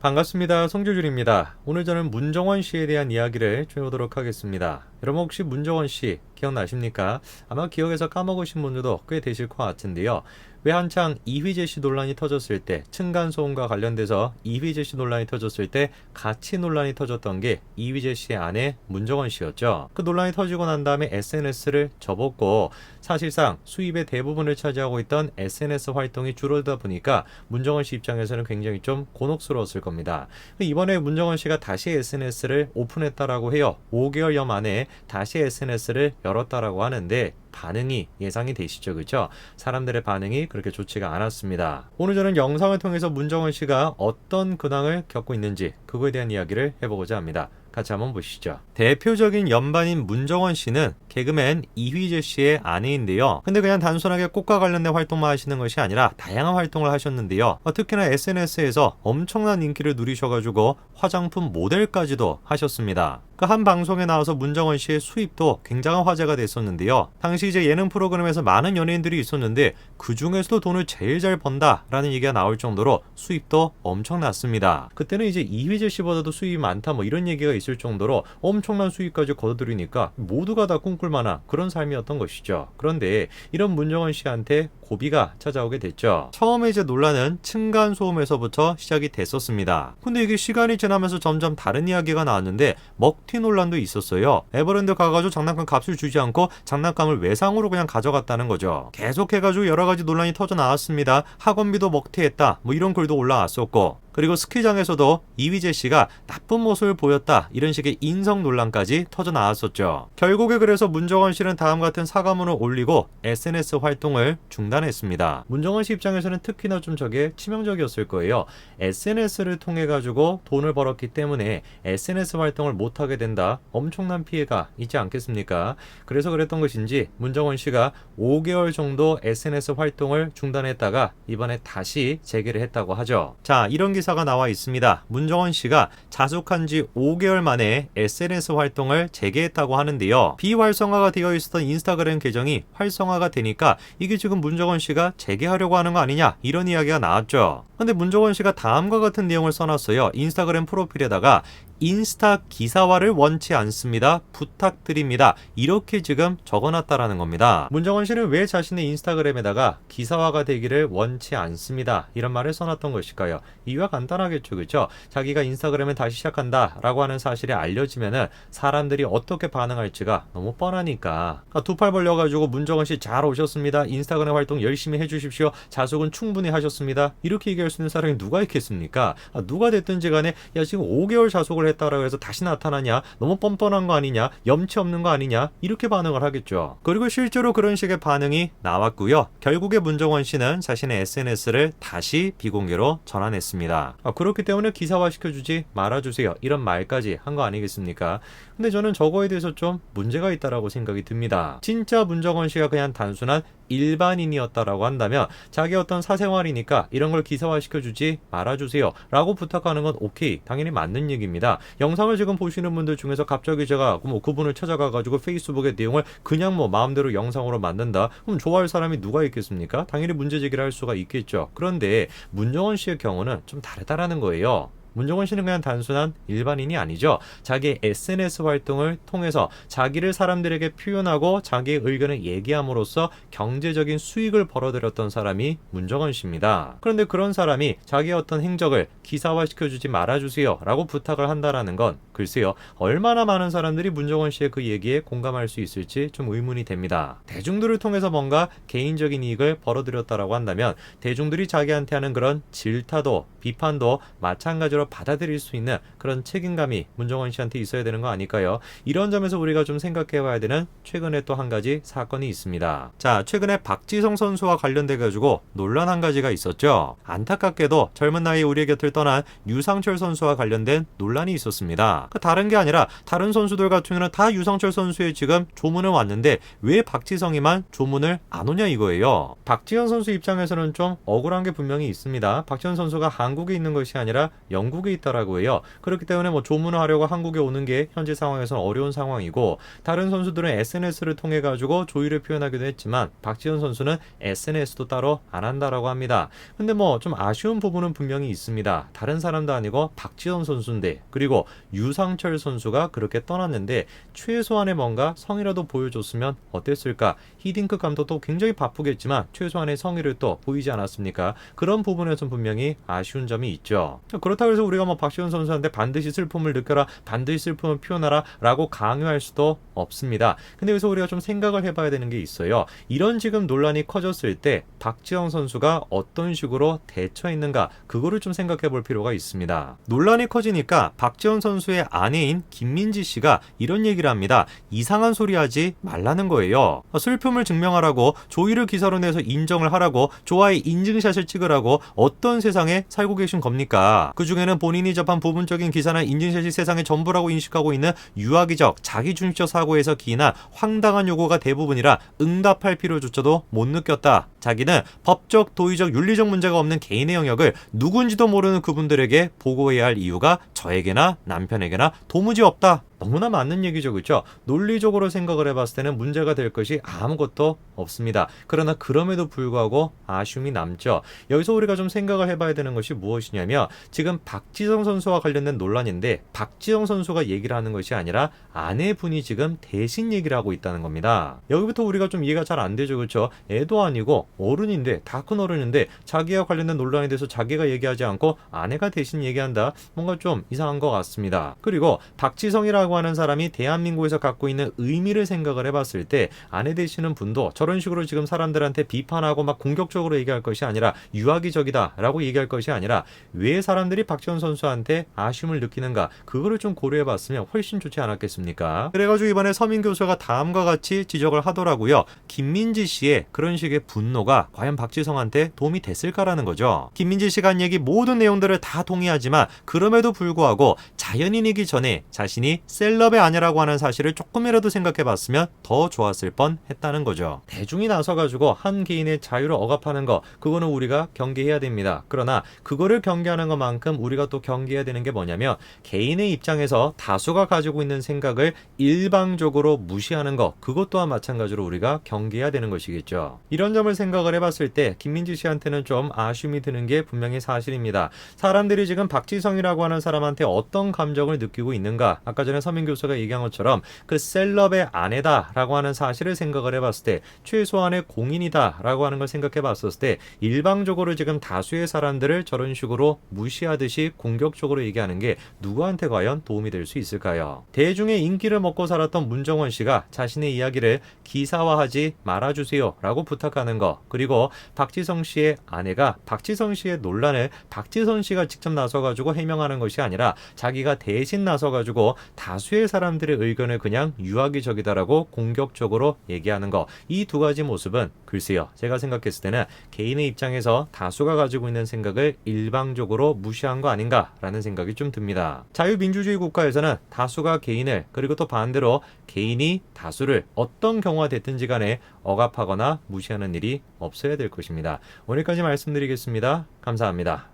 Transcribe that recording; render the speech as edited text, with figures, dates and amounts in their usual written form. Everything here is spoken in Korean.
반갑습니다. 송주줄입니다. 오늘 저는 문정원 씨에 대한 이야기를 해보도록 하겠습니다. 여러분 혹시 문정원 씨 기억나십니까? 아마 기억에서 까먹으신 분들도 꽤 되실 것 같은데요. 왜 한창 이휘재 씨 논란이 터졌을 때, 층간소음과 관련돼서 이휘재 씨 논란이 터졌을 때 같이 논란이 터졌던 게 이휘재 씨의 아내 문정원 씨였죠. 그 논란이 터지고 난 다음에 SNS를 접었고 사실상 수입의 대부분을 차지하고 있던 SNS 활동이 줄어들다 보니까 문정원 씨 입장에서는 굉장히 좀 곤혹스러웠을 겁니다. 이번에 문정원 씨가 다시 SNS를 오픈했다라고 해요. 5개월여 만에 다시 SNS를 열었다라고 하는데 반응이 예상이 되시죠, 그렇죠? 사람들의 반응이 그렇게 좋지가 않았습니다. 오늘 저는 영상을 통해서 문정원 씨가 어떤 근황을 겪고 있는지 그거에 대한 이야기를 해보고자 합니다. 같이 한번 보시죠. 대표적인 연반인 문정원 씨는 개그맨 이휘재 씨의 아내인데요. 근데 그냥 단순하게 꽃과 관련된 활동만 하시는 것이 아니라 다양한 활동을 하셨는데요. 특히나 SNS에서 엄청난 인기를 누리셔가지고 화장품 모델까지도 하셨습니다. 그 한 방송에 나와서 문정원 씨의 수입도 굉장한 화제가 됐었는데요. 당시 이제 예능 프로그램에서 많은 연예인들이 있었는데 그 중에서도 돈을 제일 잘 번다라는 얘기가 나올 정도로 수입도 엄청났습니다. 그때는 이제 이휘재 씨보다도 수입이 많다 뭐 이런 얘기가 있을 정도로 엄청난 수익까지 거둬들이니까 모두가 다 꿈꿀 만한 그런 삶이었던 것이죠. 그런데 이런 문정원 씨한테 고비가 찾아오게 됐죠. 처음에 이제 논란은 층간소음에서부터 시작이 됐었습니다. 근데 이게 시간이 지나면서 점점 다른 이야기가 나왔는데 먹튀 논란도 있었어요. 에버랜드 가가지고 장난감 값을 주지 않고 장난감을 외상으로 그냥 가져갔다는 거죠. 계속해가지고 여러가지 논란이 터져 나왔습니다. 학원비도 먹튀했다 뭐 이런 글도 올라왔었고, 그리고 스키장에서도 이휘재 씨가 나쁜 모습을 보였다 이런 식의 인성 논란까지 터져 나왔었죠. 결국에 그래서 문정원 씨는 다음 같은 사과문을 올리고 SNS 활동을 중단했습니다. 문정원 씨 입장에서는 특히나 좀 저게 치명적이었을 거예요. SNS를 통해 가지고 돈을 벌었기 때문에 SNS 활동을 못하게 된다. 엄청난 피해가 있지 않겠습니까? 그래서 그랬던 것인지 문정원 씨가 5개월 정도 SNS 활동을 중단했다가 이번에 다시 재개를 했다고 하죠. 자, 이런 기사가 나와 있습니다. 문정원 씨가 자숙한 지 5개월 만에 SNS 활동을 재개했다고 하는데요. 비활성화가 되어 있었던 인스타그램 계정이 활성화가 되니까 이게 지금 문정원 씨가 재개하려고 하는 거 아니냐 이런 이야기가 나왔죠. 근데 문정원 씨가 다음과 같은 내용을 써놨어요. 인스타그램 프로필에다가 인스타 기사화를 원치 않습니다. 부탁드립니다. 이렇게 지금 적어놨다라는 겁니다. 문정원 씨는 왜 자신의 인스타그램에다가 기사화가 되기를 원치 않습니다. 이런 말을 써놨던 것일까요? 이유가 간단하겠죠. 그렇죠? 자기가 인스타그램을 다시 시작한다 라고 하는 사실이 알려지면은 사람들이 어떻게 반응할지가 너무 뻔하니까. 두 팔 벌려가지고 문정원 씨 잘 오셨습니다. 인스타그램 활동 열심히 해주십시오. 자숙은 충분히 하셨습니다. 이렇게 얘기할 수 있는 사람이 누가 있겠습니까? 누가 됐든지 간에 야 지금 5개월 자숙을 했다라고 해서 다시 나타나냐? 너무 뻔뻔한 거 아니냐? 염치 없는 거 아니냐? 이렇게 반응을 하겠죠. 그리고 실제로 그런 식의 반응이 나왔고요. 결국에 문정원 씨는 자신의 SNS를 다시 비공개로 전환했습니다. 그렇기 때문에 기사화 시켜주지 말아주세요. 이런 말까지 한 거 아니겠습니까? 근데 저는 저거에 대해서 좀 문제가 있다라고 생각이 듭니다. 진짜 문정원 씨가 그냥 단순한 일반인이었다라고 한다면 자기 어떤 사생활이니까 이런 걸 기사화시켜주지 말아주세요 라고 부탁하는 건 오케이, 당연히 맞는 얘기입니다. 영상을 지금 보시는 분들 중에서 갑자기 제가 그분을 찾아가가지고 페이스북의 내용을 그냥 마음대로 영상으로 만든다, 그럼 좋아할 사람이 누가 있겠습니까? 당연히 문제제기를 할 수가 있겠죠. 그런데 문정원 씨의 경우는 좀 다르다라는 거예요. 문정원 씨는 그냥 단순한 일반인이 아니죠. 자기의 SNS 활동을 통해서 자기를 사람들에게 표현하고 자기의 의견을 얘기함으로써 경제적인 수익을 벌어들였던 사람이 문정원 씨입니다. 그런데 그런 사람이 자기의 어떤 행적을 기사화시켜주지 말아주세요 라고 부탁을 한다라는 건 글쎄요, 얼마나 많은 사람들이 문정원 씨의 그 얘기에 공감할 수 있을지 좀 의문이 됩니다. 대중들을 통해서 뭔가 개인적인 이익을 벌어들였다라고 한다면 대중들이 자기한테 하는 그런 질타도 비판도 마찬가지로 받아들일 수 있는 그런 책임감이 문정원 씨한테 있어야 되는 거 아닐까요? 이런 점에서 우리가 좀 생각해 봐야 되는 최근에 또 한 가지 사건이 있습니다. 자, 최근에 박지성 선수와 관련돼 가지고 논란 한 가지가 있었죠. 안타깝게도 젊은 나이에 우리의 곁을 떠난 유상철 선수와 관련된 논란이 있었습니다. 다른 게 아니라 다른 선수들 같은 경우는 다 유상철 선수의 지금 조문을 왔는데 왜 박지성이만 조문을 안 오냐 이거예요. 박지현 선수 입장에서는 좀 억울한 게 분명히 있습니다. 박지현 선수가 한국에 있는 것이 아니라 영국 영국에 있다라고 해요. 그렇기 때문에 뭐 조문을 하려고 한국에 오는 게 현재 상황에서는 어려운 상황이고, 다른 선수들은 SNS를 통해 가지고 조의를 표현하기도 했지만 박지성 선수는 SNS도 따로 안 한다라고 합니다. 근데 뭐 좀 아쉬운 부분은 분명히 있습니다. 다른 사람도 아니고 박지성 선수인데, 그리고 유상철 선수가 그렇게 떠났는데 최소한의 뭔가 성의라도 보여줬으면 어땠을까? 히딩크 감독도 굉장히 바쁘겠지만 최소한의 성의를 또 보이지 않았습니까? 그런 부분에서는 분명히 아쉬운 점이 있죠. 그렇다고 해서 우리가 뭐 박지성 선수한테 반드시 슬픔을 느껴라, 반드시 슬픔을 표현하라 라고 강요할 수도 없습니다. 근데 여기서 우리가 좀 생각을 해봐야 되는 게 있어요. 이런 지금 논란이 커졌을 때 박지성 선수가 어떤 식으로 대처했는가, 그거를 좀 생각해 볼 필요가 있습니다. 논란이 커지니까 박지성 선수의 아내인 김민지 씨가 이런 얘기를 합니다. 이상한 소리 하지 말라는 거예요. 슬픔을 증명하라고, 조의를 기사로 내서 인정을 하라고, 좋아의 인증샷을 찍으라고 어떤 세상에 살고 계신 겁니까? 그 중에는 본인이 접한 부분적인 기사나 인증샷이 세상의 전부라고 인식하고 있는 유아기적, 자기중심적 사고에서 기인한 황당한 요구가 대부분이라 응답할 필요조차도 못 느꼈다. 자기는 법적, 도의적, 윤리적 문제가 없는 개인의 영역을 누군지도 모르는 그분들에게 보고해야 할 이유가 저에게나 남편에게나 도무지 없다. 너무나 맞는 얘기죠, 그렇죠? 논리적으로 생각을 해봤을 때는 문제가 될 것이 아무것도 없습니다. 그러나 그럼에도 불구하고 아쉬움이 남죠. 여기서 우리가 좀 생각을 해봐야 되는 것이 무엇이냐면, 지금 박지성 선수와 관련된 논란인데 박지성 선수가 얘기를 하는 것이 아니라 아내분이 지금 대신 얘기를 하고 있다는 겁니다. 여기부터 우리가 좀 이해가 잘 안 되죠, 그렇죠? 애도 아니고 어른인데, 다 큰 어른인데 자기와 관련된 논란에 대해서 자기가 얘기하지 않고 아내가 대신 얘기한다? 뭔가 좀 이상한 것 같습니다. 그리고 박지성이라고 하는 사람이 대한민국에서 갖고 있는 의미를 생각을 해봤을 때 아내 되시는 분도 저런 식으로 지금 사람들한테 비판하고 막 공격적으로 얘기할 것이 아니라, 유아기적이다 라고 얘기할 것이 아니라 왜 사람들이 박지성 선수한테 아쉬움을 느끼는가, 그거를 좀 고려해봤으면 훨씬 좋지 않았겠습니까? 그래가지고 이번에 서민 교수가 다음과 같이 지적을 하더라고요. 김민지 씨의 그런 식의 분노가 과연 박지성한테 도움이 됐을까라는 거죠. 김민지 씨가 한 얘기 모든 내용들을 다 동의하지만 그럼에도 불구하고 자연인이기 전에 자신이 셀럽의 아내라고 하는 사실을 조금이라도 생각해봤으면 더 좋았을 뻔했다는 거죠. 대중이 나서가지고 한 개인의 자유를 억압하는 거, 그거는 우리가 경계해야 됩니다. 그러나 그거를 경계하는 것만큼 우리가 또 경계해야 되는 게 뭐냐면, 개인의 입장에서 다수가 가지고 있는 생각을 일방적으로 무시하는 거, 그것 또한 마찬가지로 우리가 경계해야 되는 것이겠죠. 이런 점을 생각을 해봤을 때 김민지 씨한테는 좀 아쉬움이 드는 게 분명히 사실입니다. 사람들이 지금 박지성이라고 하는 사람한테 어떤 감정을 느끼고 있는가, 아까 전에 서민 교수가 얘기한 것처럼 그 셀럽의 아내다라고 하는 사실을 생각을 해봤을 때, 최소한의 공인이다라고 하는 걸 생각해 봤었을 때, 일방적으로 지금 다수의 사람들을 저런 식으로 무시하듯이 공격적으로 얘기하는 게 누구한테 과연 도움이 될 수 있을까요? 대중의 인기를 먹고 살았던 문정원 씨가 자신의 이야기를 기사화하지 말아주세요 라고 부탁하는 거, 그리고 박지성 씨의 아내가 박지성 씨의 논란을 박지성 씨가 직접 나서가지고 해명하는 것이 아니라 자기가 대신 나서가지고 다수의 사람들의 의견을 그냥 유아기적이다라고 공격적으로 얘기하는 거, 이 두 가지 모습은 글쎄요, 제가 생각했을 때는 개인의 입장에서 다수가 가지고 있는 생각을 일방적으로 무시한 거 아닌가라는 생각이 좀 듭니다. 자유민주주의 국가에서는 다수가 개인을, 그리고 또 반대로 개인이 다수를 어떤 경우가 됐든지 간에 억압하거나 무시하는 일이 없어야 될 것입니다. 오늘까지 말씀드리겠습니다. 감사합니다.